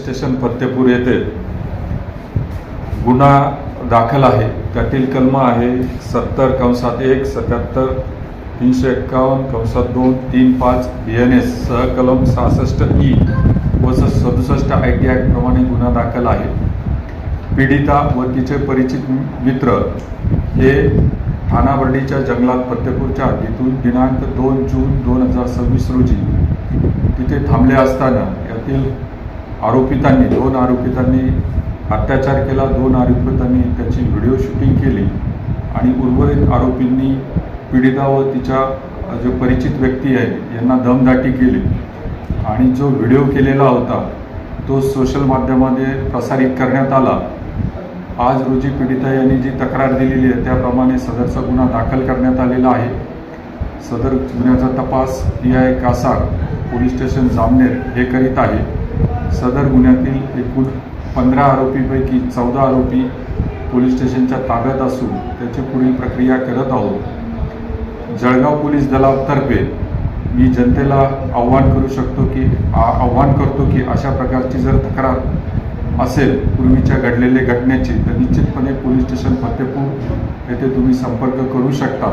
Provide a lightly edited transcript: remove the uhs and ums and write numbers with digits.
Station Fatehpur येथे गुन्हा दाखल आहे। त्यातील कलम आहे 70/1 77 351/2 35 BNS सह कलम 66E व 67 IT ॲक्ट प्रमाणे गुन्हा दाखल आहे। पीडिता व तिचे परिचित मित्र हे ठाणाबर्डीच्या जंगलात फतेपूरच्या हद्दीतून दिनांक 2 जून 2026 रोजी तिथे थांबले असताना यातील दोन आरोपितांनी अत्याचार केला। 2 आरोपितांनी त्याची व्हिडिओ शूटिंग केली आणि उर्वरित आरोपींनी पीडिता व तिच्या जो परिचित व्यक्ती आहे यांना दमदाटी केली आणि जो व्हिडिओ केलेला होता तो सोशल माध्यमामध्ये प्रसारित करण्यात आला। आज रोजी पीडिता यांनी जी तक्रार दिलेली आहे त्याप्रमाणे सदरचा गुन्हा दाखल करण्यात आलेला आहे। सदर गुन्ह्याचा तपास PI Kasar police station Jamner हे करीत आहे। सदर गुन्ह्यातील एकूण 15 आरोपीपैकी 14 आरोपी पोलीस स्टेशनच्या ताब्यात असून त्याची पुढील प्रक्रिया करत आहोत। जळगाव पोलीस दलातर्फे मी जनतेला आव्हान करतो की अशा प्रकारची जर तक्रार असेल पूर्वीच्या घडलेल्या घटनेची तर निश्चितपणे पोलीस स्टेशन फतेपूर येथे तुम्ही संपर्क करू शकता।